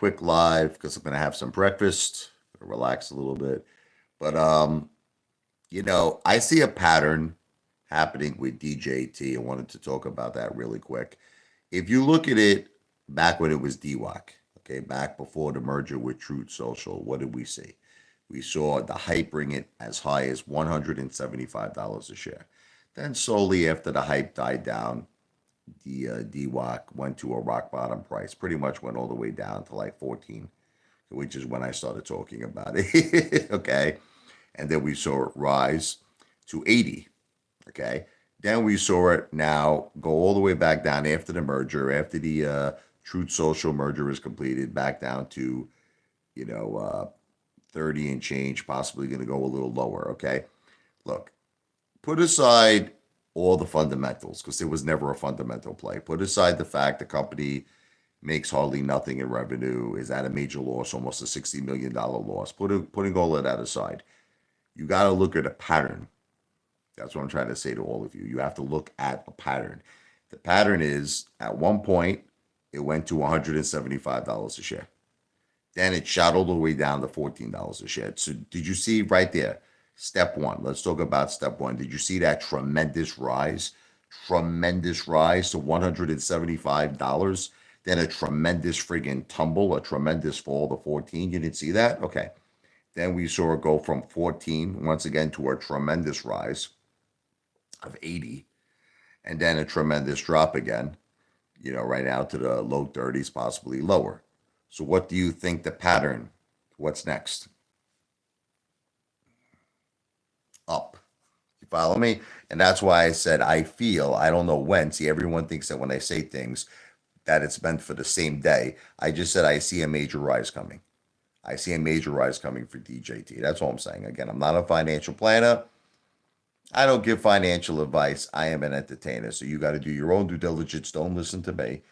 quick live because I'm gonna have some breakfast, relax a little bit. But I see a pattern happening with DJT. I wanted to talk about that really quick. If you look at it back when it was DWAC, okay, back before the merger with Truth Social, what did we see? We saw the hype bring it as high as $175 a share. Then slowly after the hype died down, the DWAC went to a rock bottom price, pretty much went all the way down to like 14, which is when I started talking about it. Okay. And then we saw it rise to 80. Okay. Then we saw it now go all the way back down after the merger, after the Truth Social merger is completed, back down to, you know, uh, 30 and change, possibly going to go a little lower. Okay. Look, put aside all the fundamentals because there was never a fundamental play. Put aside the fact the company makes hardly nothing in revenue, is at a major loss, almost a $60 million loss. Putting all of that aside, you got to look at a pattern. That's what I'm trying to say to all of you. You have to look at a pattern. The pattern is at one point, it went to $175 a share. Then it shot all the way down to $14 a share. So did you see right there? Step one. Let's talk about step one. Did you see that tremendous rise? Tremendous rise to $175. Then a tremendous friggin' tumble, a tremendous fall to 14. You didn't see that? Okay. Then we saw it go from 14 once again to a tremendous rise of 80. And then a tremendous drop again, right now to the low 30s, possibly lower. So what do you think the pattern? What's next? Up. You follow me? And that's why I said I don't know when. See, everyone thinks that when I say things that it's meant for the same day. I just said I see a major rise coming. I see a major rise coming for DJT. That's all I'm saying. Again, I'm not a financial planner. I don't give financial advice. I am an entertainer. So you got to do your own due diligence. Don't listen to me.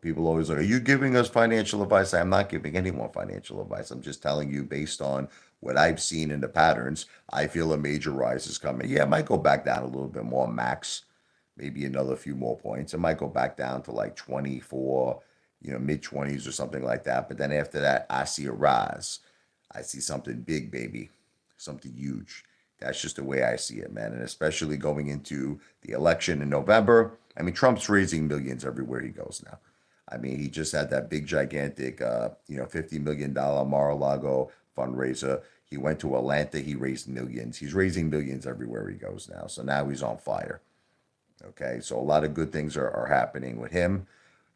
People always like, are you giving us financial advice? I'm not giving anyone financial advice. I'm just telling you based on what I've seen in the patterns, I feel a major rise is coming. Yeah, it might go back down a little bit more max, maybe another few more points. It might go back down to like 24, mid 20s or something like that. But then after that, I see a rise. I see something big, baby, something huge. That's just the way I see it, man. And especially going into the election in November. I mean, Trump's raising millions everywhere he goes now. I mean, he just had that big, gigantic, $50 million Mar-a-Lago fundraiser. He went to Atlanta. He raised millions. He's raising millions everywhere he goes now. So now he's on fire. Okay. So a lot of good things are happening with him.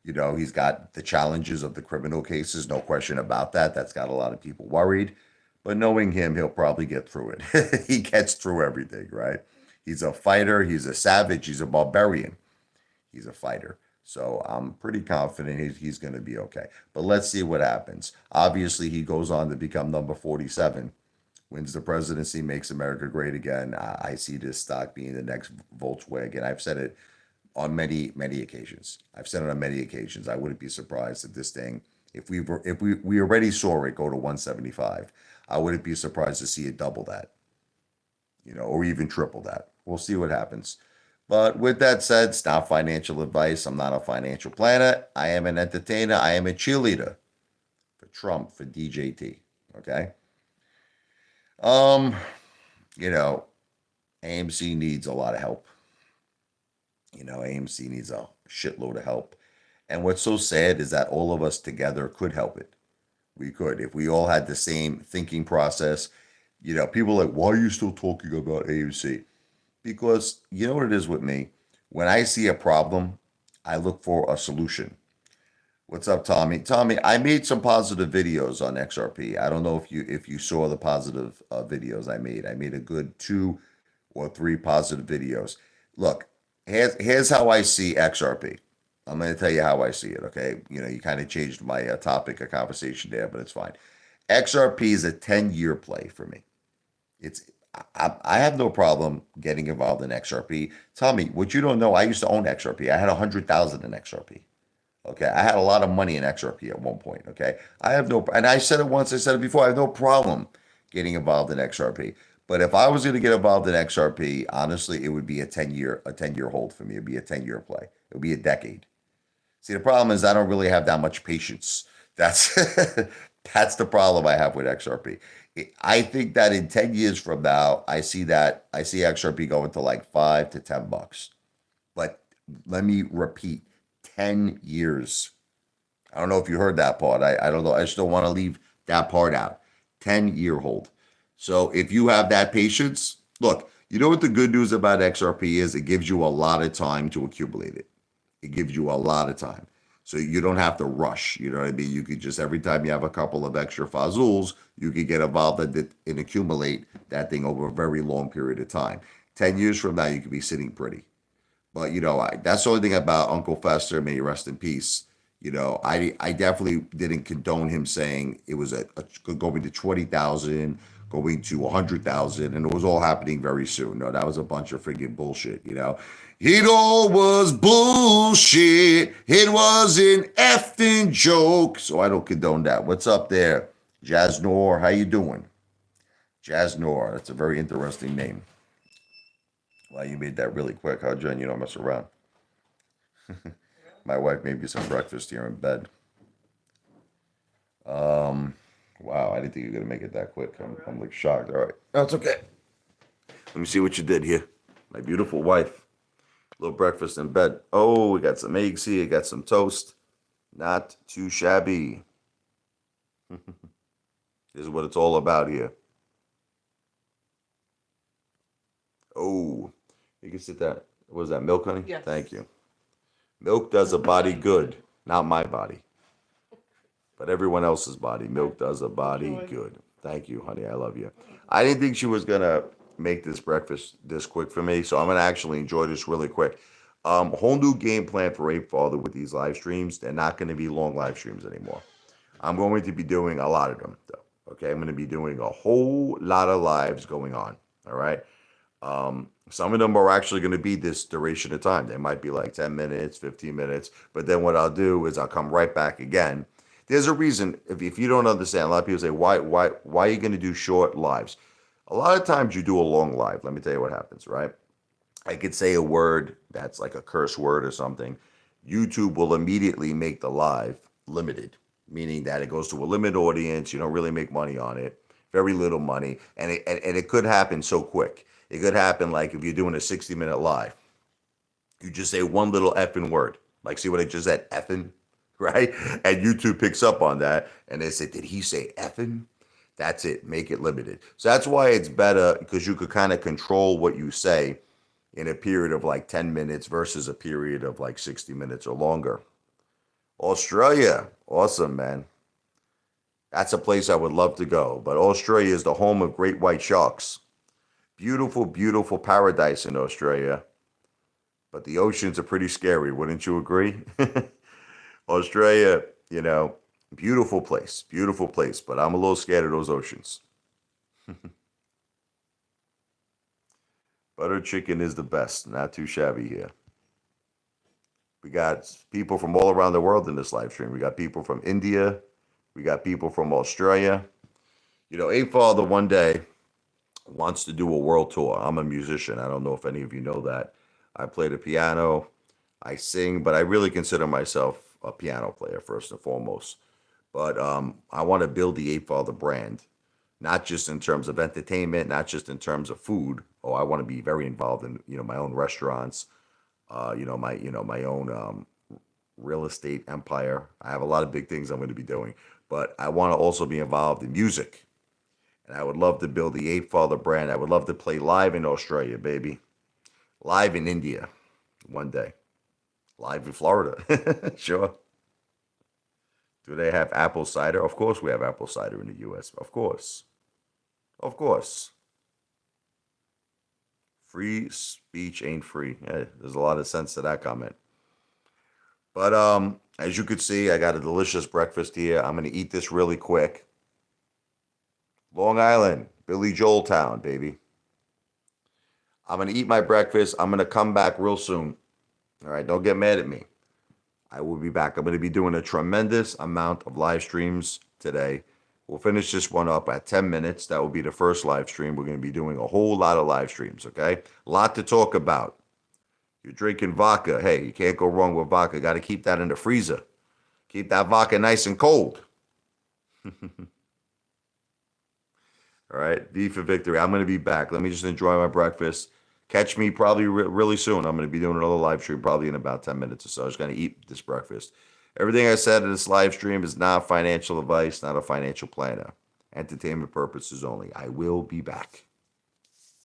He's got the challenges of the criminal cases. No question about that. That's got a lot of people worried. But knowing him, he'll probably get through it. He gets through everything, right? He's a fighter. He's a savage. He's a barbarian. He's a fighter. So I'm pretty confident he's going to be okay. But let's see what happens. Obviously, he goes on to become number 47, wins the presidency, makes America great again. I see this stock being the next Volkswagen. I've said it on many, many occasions. I've said it on many occasions. I wouldn't be surprised if this thing, if we already saw it go to 175, I wouldn't be surprised to see it double that, or even triple that. We'll see what happens. But with that said, it's not financial advice. I'm not a financial planner. I am an entertainer. I am a cheerleader for Trump, for DJT. Okay. Um, you know, AMC needs a lot of help. AMC needs a shitload of help. And what's so sad is that all of us together could help it. We could. If we all had the same thinking process, people are like, why are you still talking about AMC? Because you know what it is with me? When I see a problem, I look for a solution. What's up, Tommy? Tommy, I made some positive videos on XRP. I don't know if you saw the positive videos I made. I made a good 2 or 3 positive videos. Look, here's how I see XRP. I'm going to tell you how I see it. Okay, you kind of changed my topic of conversation there, but it's fine. XRP is a 10-year play for me. It's I have no problem getting involved in XRP. Tommy, what you don't know, I used to own XRP. I had 100,000 in XRP. Okay, I had a lot of money in XRP at one point. Okay, I have no, and I said it once, I said it before. I have no problem getting involved in XRP. But if I was going to get involved in XRP, honestly, it would be a 10-year hold for me. It'd be a 10-year play. It would be a decade. See, the problem is I don't really have that much patience That's that's the problem I have with XRP. I think that in 10 years from now, I see XRP going to like $5 to $10. But let me repeat, 10 years. I don't know if you heard that part. I don't know. I just don't want to leave that part out. 10-year hold. So if you have that patience, look, you know what the good news about XRP is? It gives you a lot of time to accumulate it. It gives you a lot of time. So you don't have to rush. You know what I mean? You could just, every time you have a couple of extra fazuls, you could get involved in it and accumulate that thing over a very long period of time. 10 years from now, you could be sitting pretty. But, that's the only thing about Uncle Fester, may he rest in peace. I definitely didn't condone him saying it was going to 20,000, going to 100,000, and it was all happening very soon. No, that was a bunch of friggin' bullshit. It all was bullshit. It was an effing joke. So I don't condone that. What's up there, Jazz Noor? How you doing? Jazz Noor. That's a very interesting name. Wow, you made that really quick, huh, Jen? You don't mess around. My wife made me some breakfast here in bed. Wow, I didn't think you were gonna make it that quick. I'm like shocked. All right, no, it's okay. Let me see what you did here. My beautiful wife. Little breakfast in bed. Oh, we got some eggs here. Got some toast. Not too shabby. This is what it's all about here. Oh, you can sit that. What is that, milk, honey? Yes. Thank you. Milk does a body good. Not my body, but everyone else's body. Milk does a body good. Thank you, honey. I love you. I didn't think she was going to make this breakfast this quick for me, so I'm going to actually enjoy this really quick. Whole new game plan for Apefather with these live streams. They're not going to be long live streams anymore. I'm going to be doing a lot of them, though. Okay, I'm going to be doing a whole lot of lives going on. All right. Some of them are actually going to be this duration of time. They might be like 10 minutes, 15 minutes. But then what I'll do is I'll come right back again. There's a reason. If you don't understand, a lot of people say, why are you going to do short lives? A lot of times you do a long live. Let me tell you what happens, right? I could say a word that's like a curse word or something. YouTube will immediately make the live limited, meaning that it goes to a limited audience. You don't really make money on it, very little money. And it could happen so quick. It could happen like if you're doing a 60-minute live, you just say one little effing word. Like, see what I just said? Effing, right? And YouTube picks up on that. And they say, did he say effing? That's it. Make it limited. So that's why it's better, because you could kind of control what you say in a period of like 10 minutes versus a period of like 60 minutes or longer. Australia. Awesome, man. That's a place I would love to go. But Australia is the home of great white sharks. Beautiful, beautiful paradise in Australia. But the oceans are pretty scary, wouldn't you agree? Australia, beautiful place, but I'm a little scared of those oceans. Butter chicken is the best, not too shabby here. We got people from all around the world in this live stream. We got people from India. We got people from Australia. Apefather one day wants to do a world tour. I'm a musician. I don't know if any of you know that. I play the piano, I sing, but I really consider myself a piano player first and foremost. But I want to build the Apefather brand, not just in terms of entertainment, not just in terms of food. Oh, I want to be very involved in my own restaurants, my own real estate empire. I have a lot of big things I'm going to be doing, but I want to also be involved in music. And I would love to build the Apefather brand. I would love to play live in Australia, baby. Live in India one day. Live in Florida. Sure. Do they have apple cider? Of course we have apple cider in the U.S. Of course. Of course. Free speech ain't free. Yeah, there's a lot of sense to that comment. But as you could see, I got a delicious breakfast here. I'm going to eat this really quick. Long Island, Billy Joel Town, baby. I'm going to eat my breakfast. I'm going to come back real soon. All right, don't get mad at me. I will be back. I'm going to be doing a tremendous amount of live streams today. We'll finish this one up at 10 minutes. That will be the first live stream. We're going to be doing a whole lot of live streams, okay? A lot to talk about. You're drinking vodka. Hey, you can't go wrong with vodka. Got to keep that in the freezer. Keep that vodka nice and cold. All right, V for victory. I'm going to be back. Let me just enjoy my breakfast. Catch me probably really soon. I'm going to be doing another live stream probably in about 10 minutes or so. I'm just going to eat this breakfast. Everything I said in this live stream is not financial advice, not a financial planner. Entertainment purposes only. I will be back.